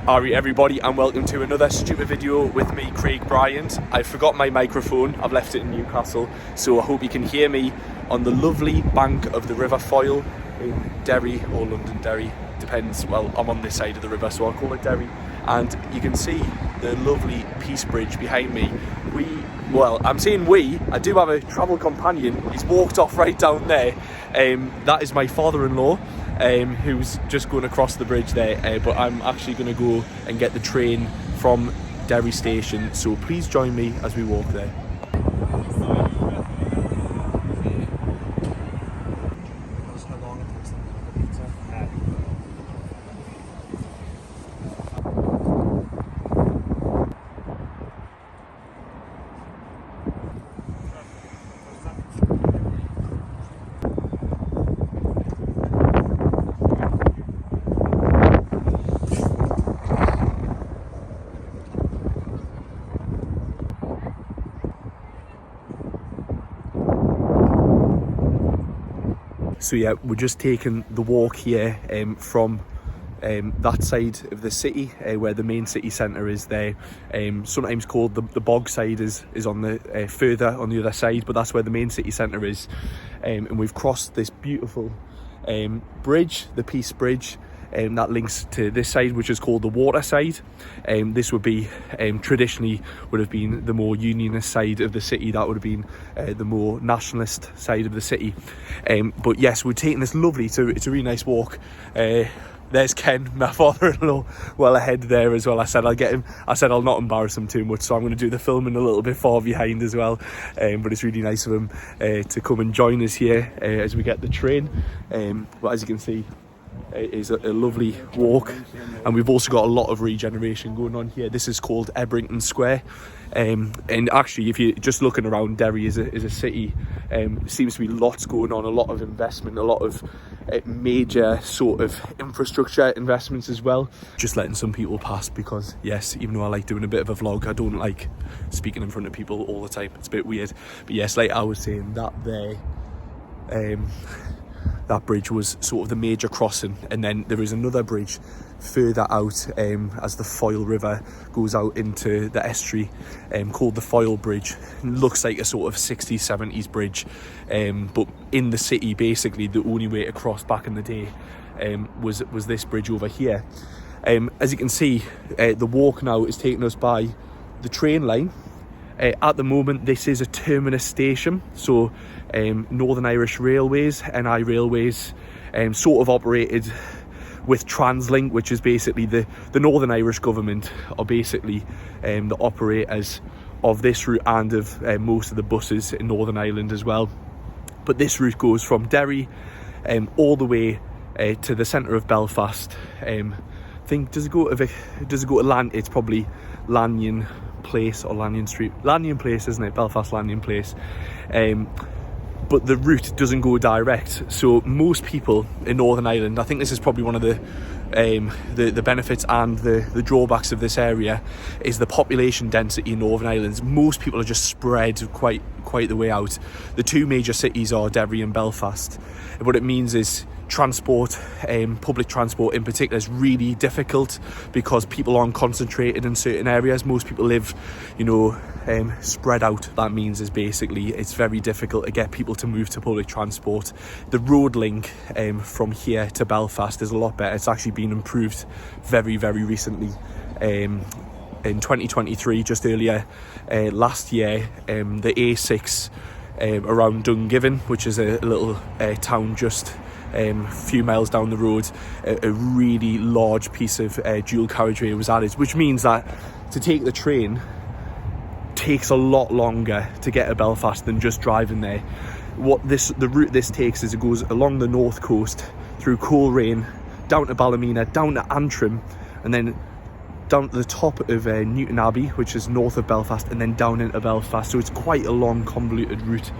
Alright everybody, and welcome to another stupid video with me, Craig Bryant. I forgot my microphone, I've left it in Newcastle, so I hope you can hear me on the lovely bank of the River Foyle in Derry or Londonderry, depends. Well, I'm on this side of the river, so I'll call it Derry. And you can see the lovely Peace Bridge behind me. I'm saying I do have a travel companion. He's walked off right down there. That is my father-in-law, who's just going across the bridge there, but I'm actually going to go and get the train from Derry station, so please join me as we walk there. So yeah, we're just taking the walk here from that side of the city, where the main city centre is there. Sometimes called the bog side is on the further on the other side, but that's where the main city centre is. And we've crossed this beautiful bridge, the Peace Bridge, that links to this side, which is called the water side. This would be traditionally would have been the more unionist side of the city. That would have been the more nationalist side of the city. But yes, we're taking this lovely. It's a really nice walk. There's Ken, my father-in-law, well ahead there as well. I said I'll get him. I said I'll not embarrass him too much, so I'm going to do the filming a little bit far behind as well. But it's really nice of him to come and join us here as we get the train. But as you can see, it is a lovely walk, and we've also got a lot of regeneration going on here. This is called Ebrington Square, and actually, if you're just looking around Derry as a city, seems to be lots going on, a lot of investment, a lot of major sort of infrastructure investments as well. Just letting some people pass because, yes, even though I like doing a bit of a vlog, I don't like speaking in front of people all the time. It's a bit weird. But yes, like I was saying, that there, that bridge was sort of the major crossing, and then there is another bridge further out as the Foyle River goes out into the estuary, called the Foyle Bridge. It looks like a sort of 60s 70s bridge, but in the city basically the only way to cross back in the day was this bridge over here. As you can see, the walk now is taking us by the train line. At the moment, this is a terminus station, so Northern Irish Railways, NI Railways, sort of operated with TransLink, which is basically the Northern Irish government are basically the operators of this route and of most of the buses in Northern Ireland as well. But this route goes from Derry all the way to the centre of Belfast. I think does it go to Lanyon? It's probably Lanyon Place or Lanyon Street. Lanyon Place, isn't it? Belfast Lanyon Place. But the route doesn't go direct, so most people in Northern Ireland, I think this is probably one of the benefits and the drawbacks of this area, is the population density in Northern Ireland. Most people are just spread quite the way out. The two major cities are Derry and Belfast. What it means is transport, public transport in particular, is really difficult because people aren't concentrated in certain areas. Most people live, spread out. That means is basically it's very difficult to get people to move to public transport. The road link from here to Belfast is a lot better. It's actually been improved very, very recently. In 2023, just earlier last year, the A6 around Dungiven, which is a little town just a few miles down the road, a really large piece of dual carriageway was added, which means that to take the train takes a lot longer to get to Belfast than just driving there. The route this takes is it goes along the north coast through Coleraine, down to Ballymena, down to Antrim, and then down to the top of Newton Abbey, which is north of Belfast, and then down into Belfast. So it's quite a long, convoluted route,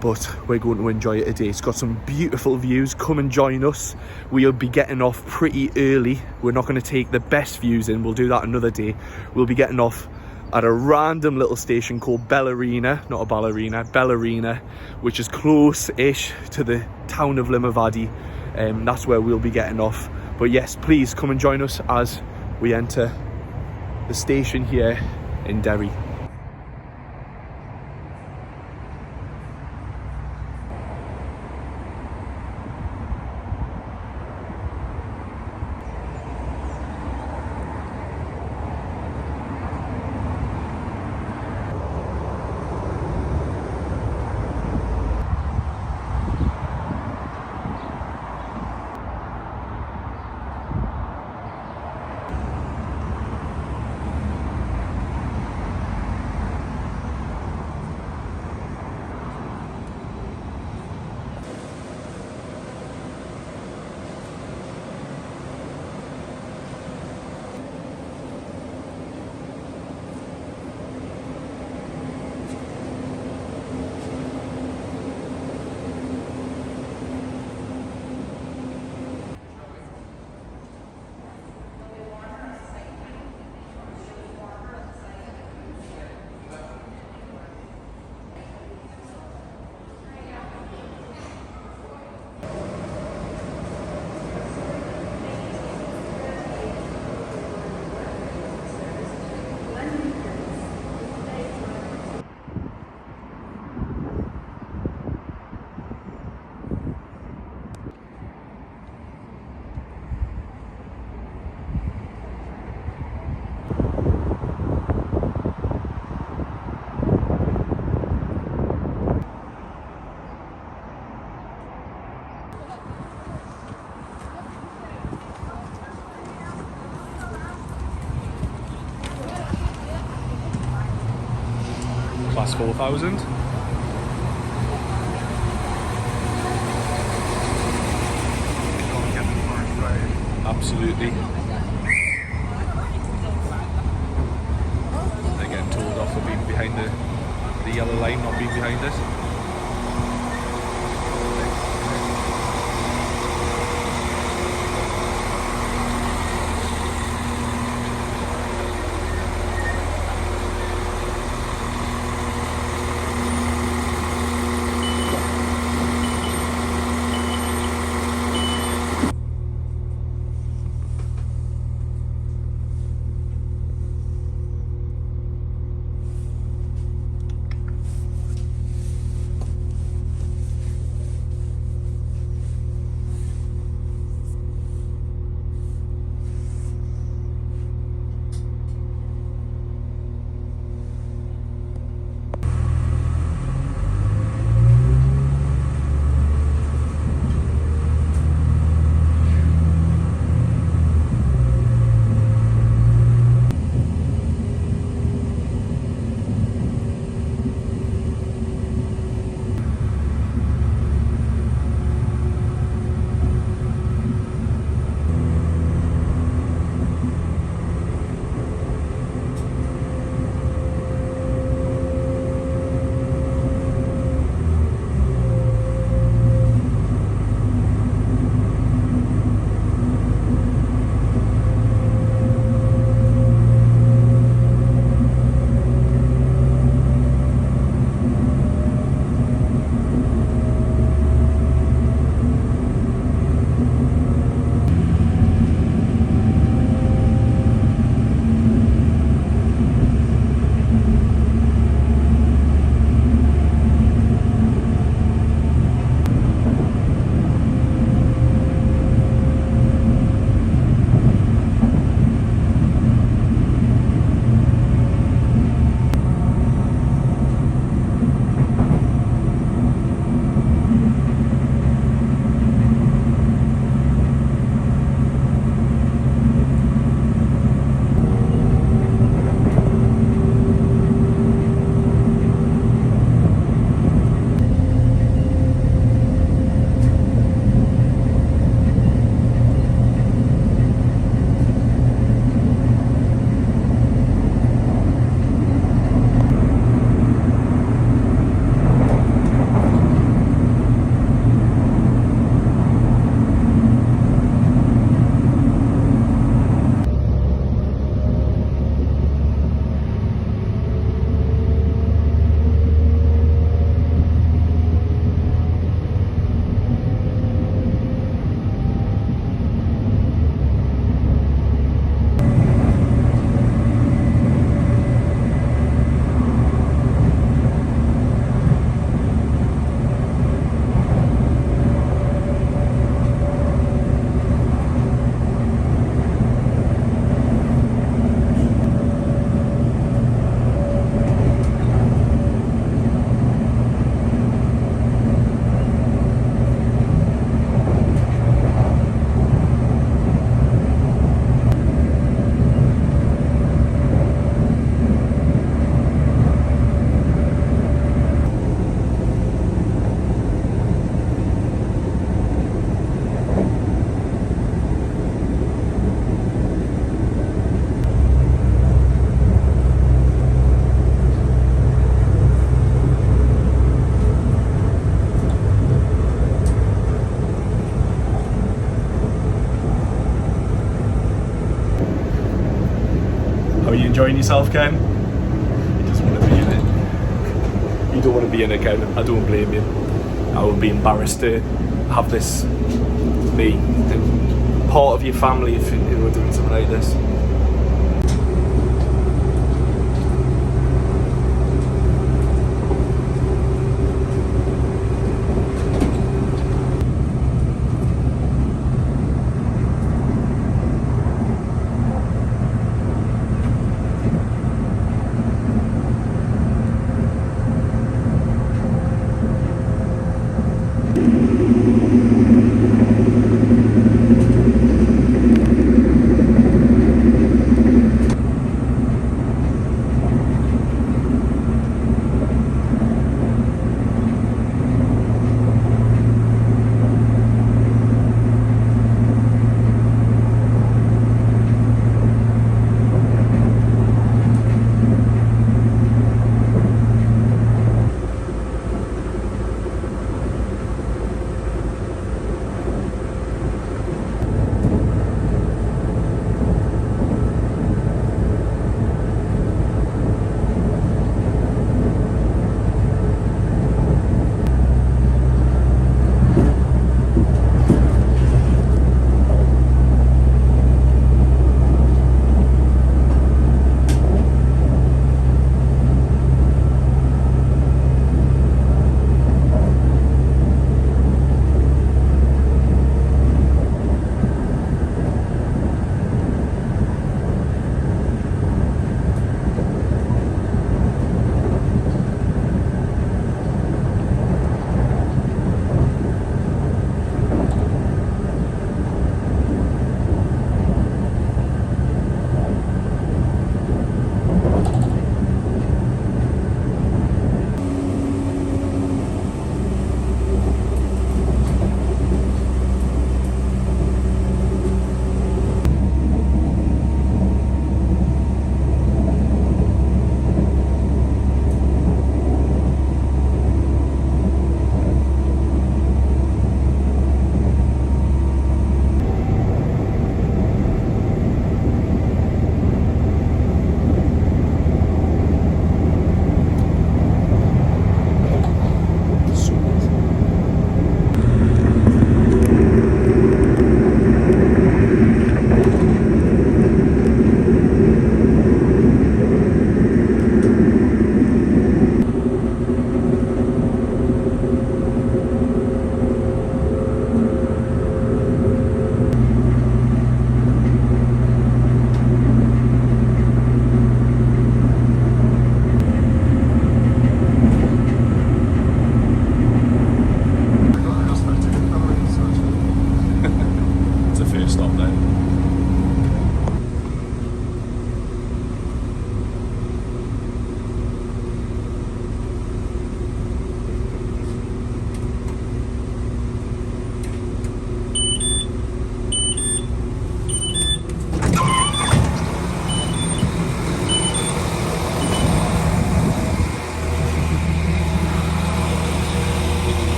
but we're going to enjoy it today. It's got some beautiful views. Come and join us. We'll be getting off pretty early. We're not going to take the best views in, we'll do that another day. We'll be getting off at a random little station called Bellarina, not a ballerina, Bellarina, which is close-ish to the town of Limavady. That's where we'll be getting off. But yes, please come and join us as we enter the station here in Derry. Class 4000. Absolutely. They're getting told off for being behind the yellow line, not being behind us. Are you enjoying yourself, Ken? He doesn't want to be in it. You don't want to be in it, Ken. I don't blame you. I would be embarrassed to have this be part of your family if you were doing something like this.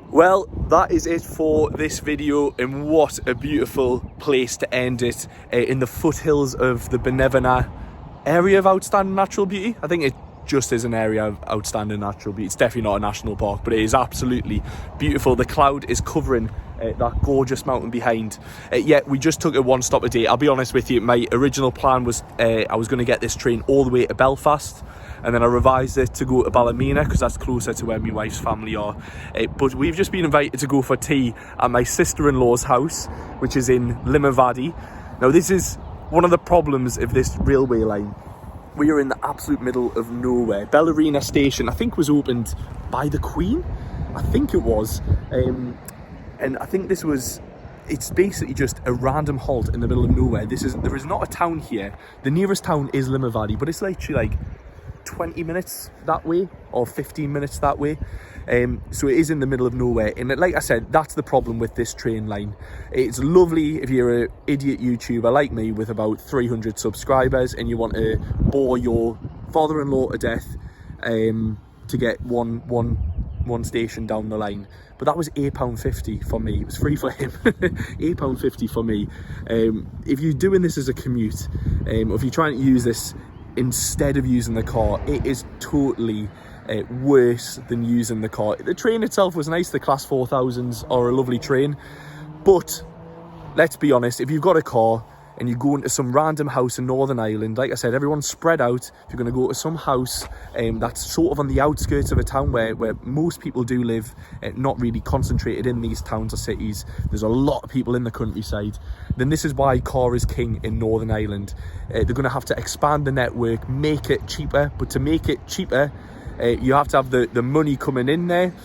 Well, that is it for this video, and what a beautiful place to end it, in the foothills of the Benevena area of outstanding natural beauty. I think it just is an area of outstanding natural beauty. It's definitely not a national park, but it is absolutely beautiful. The cloud is covering that gorgeous mountain behind. Yeah, we just took it one stop a day. I'll be honest with you, my original plan was I was going to get this train all the way to Belfast, and then I revised it to go to Ballymena because that's closer to where my wife's family are. But we've just been invited to go for tea at my sister-in-law's house, which is in Riverside. Now, this is one of the problems of this railway line. We are in the absolute middle of nowhere. Ballerina station, I think, was opened by the Queen. I think it was. And I think this was it's basically just a random halt in the middle of nowhere. There is not a town here. The nearest town is Riverside, but it's literally like 20 minutes that way or 15 minutes that way. So it is in the middle of nowhere, and like I said, that's the problem with this train line. It's lovely if you're an idiot YouTuber like me with about 300 subscribers and you want to bore your father-in-law to death to get one station down the line. But that was £8.50 for me. It was free for him. £8.50 for me. If you're doing this as a commute, or if you're trying to use this instead of using the car, it is totally worse than using the car. The train itself was nice. The Class 4000s are a lovely train, but let's be honest, if you've got a car and you go into some random house in Northern Ireland, like I said, everyone's spread out. If you're going to go to some house that's sort of on the outskirts of a town where most people do live, not really concentrated in these towns or cities, there's a lot of people in the countryside, then this is why car is king in Northern Ireland. They're going to have to expand the network, make it cheaper, but to make it cheaper, you have to have the money coming in there,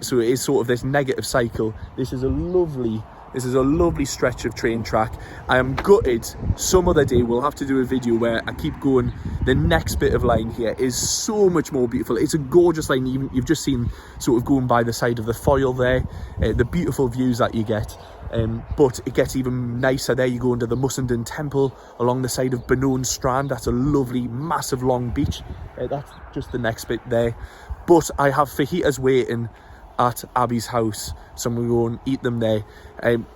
so it is sort of this negative cycle. This is a lovely stretch of train track. I am gutted. Some other day we'll have to do a video where I keep going. The next bit of line here is so much more beautiful. It's a gorgeous line. You've just seen sort of going by the side of the foil there, the beautiful views that you get. But it gets even nicer there. You go into the Mussenden Temple along the side of Benone Strand. That's a lovely, massive, long beach. That's just the next bit there. But I have fajitas waiting at Abby's house, so I'm going to go and eat them there.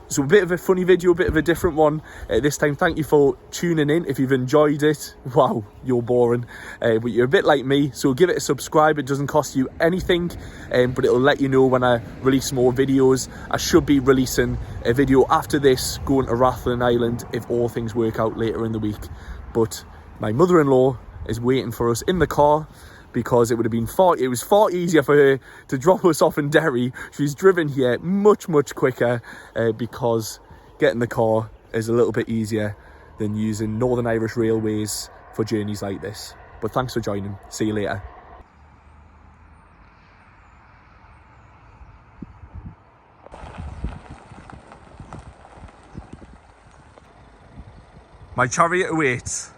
So a bit of a funny video, a bit of a different one this time. Thank you for tuning in. If you've enjoyed it, wow, you're boring, but you're a bit like me, so give it a subscribe. It doesn't cost you anything, but it'll let you know when I release more videos. I should be releasing a video after this going to Rathlin Island if all things work out later in the week. But my mother-in-law is waiting for us in the car, because it was far easier for her to drop us off in Derry. She's driven here much quicker, because getting the car is a little bit easier than using Northern Irish Railways for journeys like this. But thanks for joining. See you later. My chariot awaits.